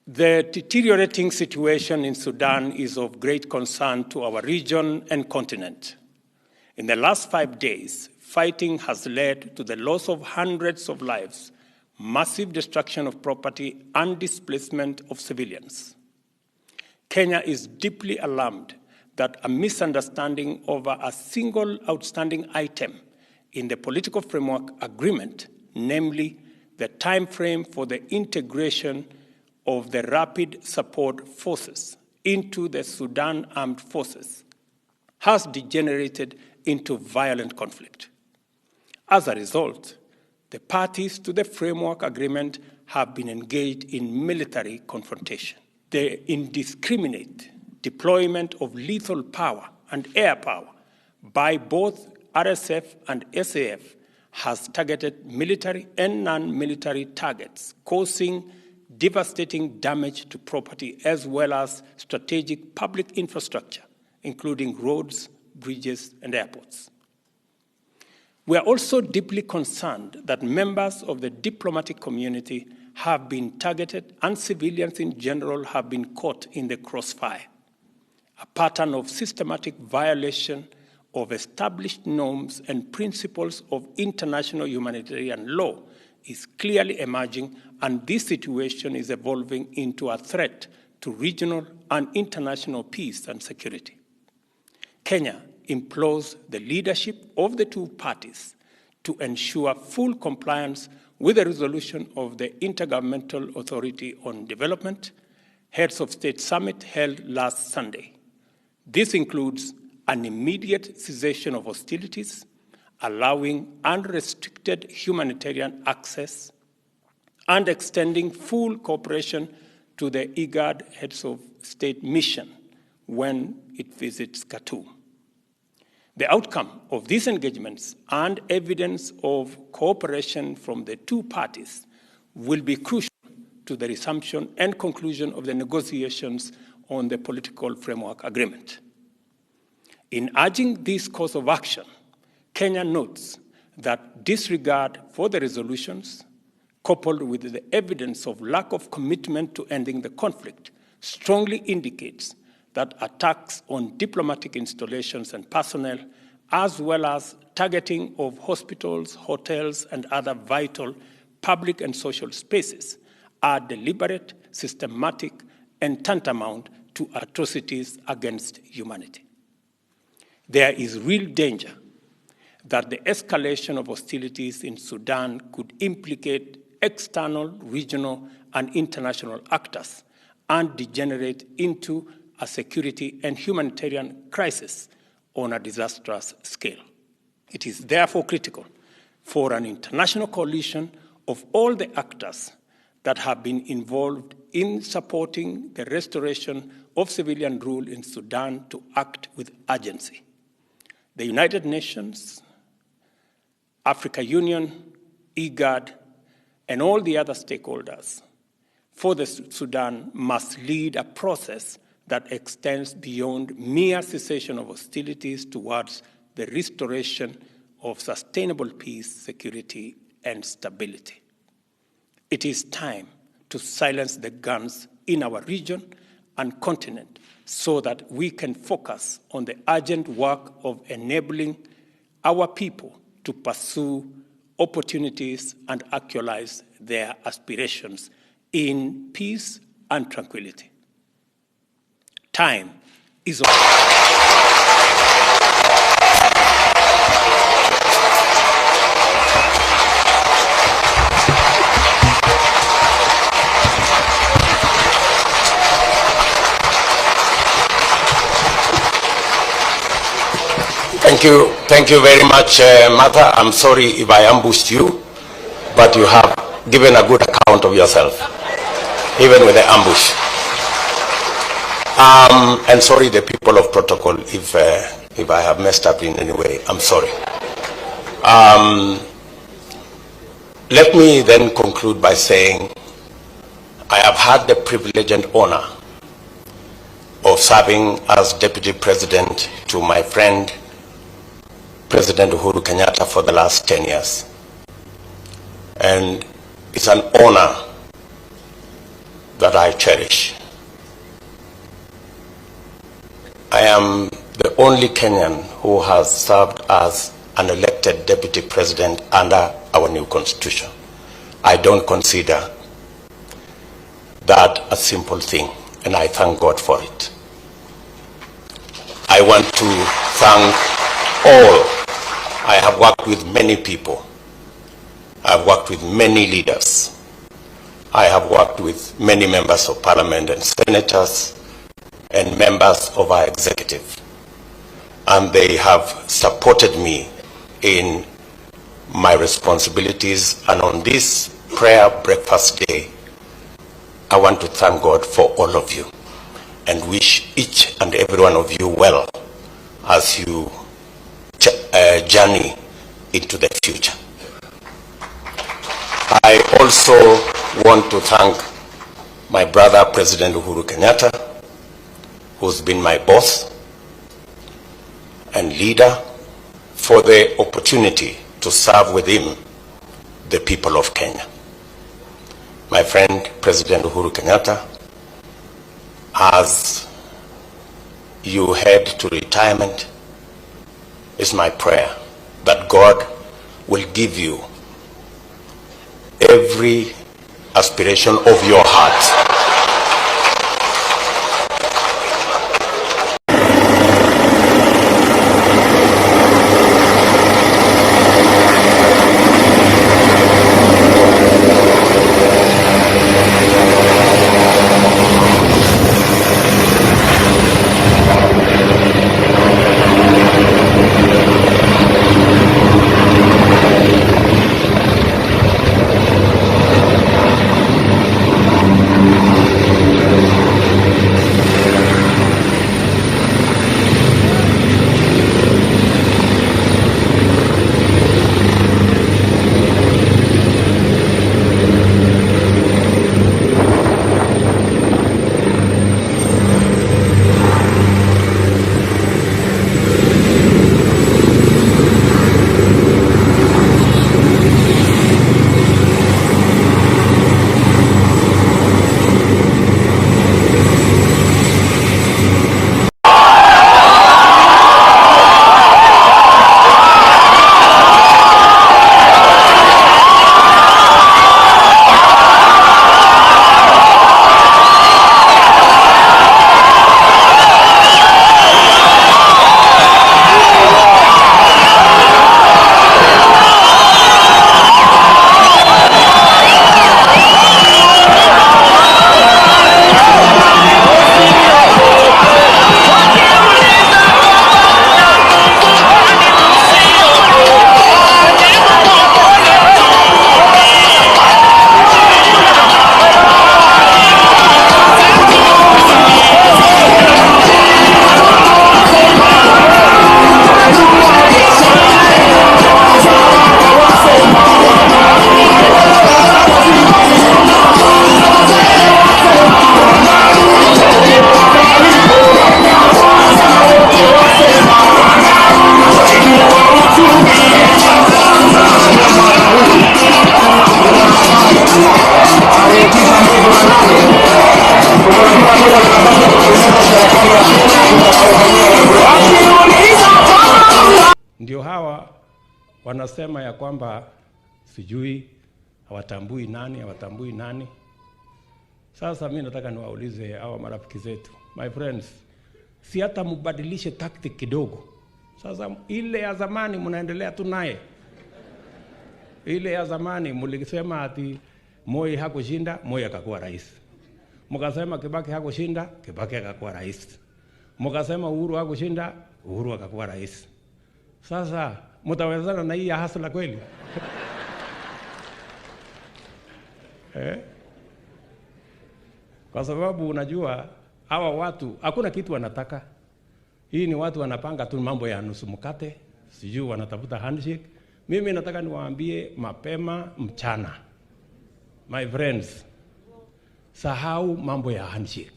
The deteriorating situation in Sudan is of great concern to our region and continent. In the last 5 days, fighting has led to the loss of hundreds of lives, massive destruction of property, and displacement of civilians. Kenya is deeply alarmed that a misunderstanding over a single outstanding item in the political framework agreement, namely the time frame for the integration of the Rapid Support Forces into the Sudan Armed Forces, has degenerated into violent conflict. As a result, the parties to the framework agreement have been engaged in military confrontation. The indiscriminate deployment of lethal power and air power by both RSF and SAF has targeted military and non-military targets, causing devastating damage to property as well as strategic public infrastructure, including roads, bridges, and airports. We are also deeply concerned that members of the diplomatic community have been targeted and civilians in general have been caught in the crossfire. A pattern of systematic violation of established norms and principles of international humanitarian law is clearly emerging, and this situation is evolving into a threat to regional and international peace and security. Kenya implores the leadership of the two parties to ensure full compliance with the resolution of the Intergovernmental Authority on Development Heads of State Summit held last Sunday. This includes an immediate cessation of hostilities, allowing unrestricted humanitarian access, and extending full cooperation to the IGAD Heads of State mission when it visits Khartoum. The outcome of these engagements and evidence of cooperation from the two parties will be crucial to the resumption and conclusion of the negotiations on the political framework agreement. In urging this course of action, Kenya notes that disregard for the resolutions, coupled with the evidence of lack of commitment to ending the conflict, strongly indicates that attacks on diplomatic installations and personnel, as well as targeting of hospitals, hotels, and other vital public and social spaces, are deliberate, systematic, and tantamount to atrocities against humanity. There is real danger that the escalation of hostilities in Sudan could implicate external, regional, and international actors and degenerate into a security and humanitarian crisis on a disastrous scale. It is therefore critical for an international coalition of all the actors that have been involved in supporting the restoration of civilian rule in Sudan to act with urgency. The United Nations, Africa Union, IGAD, and all the other stakeholders for the Sudan must lead a process that extends beyond mere cessation of hostilities towards the restoration of sustainable peace, security, and stability. It is time to silence the guns in our region and continent so that we can focus on the urgent work of enabling our people to pursue opportunities and actualize their aspirations in peace and tranquility. Time is over. Thank you very much, Martha. I'm sorry if I ambushed you, but you have given a good account of yourself, even with the ambush. And sorry, the people of protocol, if I have messed up in any way, I'm sorry. Let me then conclude by saying I have had the privilege and honor of serving as Deputy President to my friend, President Uhuru Kenyatta, for the last 10 years. And it's an honor that I cherish. I am the only Kenyan who has served as an elected deputy president under our new constitution. I don't consider that a simple thing, and I thank God for it. I want to thank all. I have worked with many people. I have worked with many leaders. I have worked with many members of parliament and senators and members of our executive. And they have supported me in my responsibilities. And on this prayer breakfast day, I want to thank God for all of you and wish each and every one of you well as you journey into the future. I also want to thank my brother, President Uhuru Kenyatta, who's been my boss and leader, for the opportunity to serve with him the people of Kenya. My friend, President Uhuru Kenyatta, as you head to retirement, it's my prayer that God will give you every aspiration of your heart. Ndio hawa wanasema ya kwamba sijui hawatambui nani. Sasa mimi nataka niwaulize hawa marafiki zetu, my friends, si hata mbadilishe tactic kidogo. Sasa ile ya zamani mnaendelea tu naye. Ile ya zamani mlisema ati Moi hakushinda, Moi akakuwa rais. Mkasema Kibaki hakushinda, Kibaki akakuwa rais. Mkasema Uhuru hakushinda, Uhuru akakuwa rais. Sasa mtawezana na hii hasla kweli? Kwa sababu unajua hawa watu hakuna kitu wanataka. Hii ni watu wanapanga tu mambo ya nusu mkate, sijui wanatafuta handshake. Mimi nataka niwaambie mapema mchana, my friends, sahau mambo ya handshake.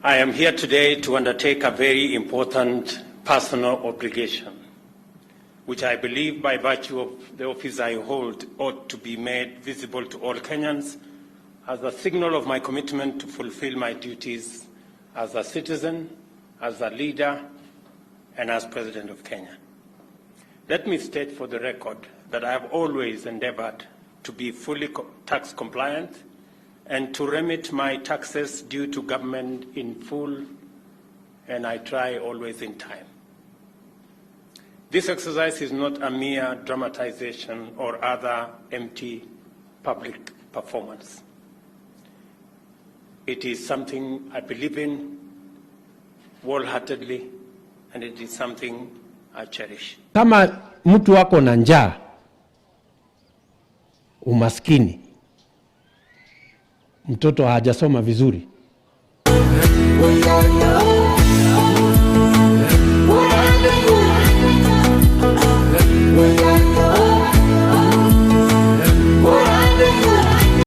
I am here today to undertake a very important personal obligation. which I believe by virtue of the office I hold ought to be made visible to all Kenyans as a signal of my commitment to fulfill my duties as a citizen, as a leader, and as President of Kenya. Let me state for the record that I have always endeavored to be fully tax compliant and to remit my taxes due to government in full, and I try always in time. This exercise is not a mere dramatization or other empty public performance. It is something I believe in wholeheartedly, and it is something I cherish. Kama mtu wako na njaa, umaskini, mtoto hajasoma vizuri, We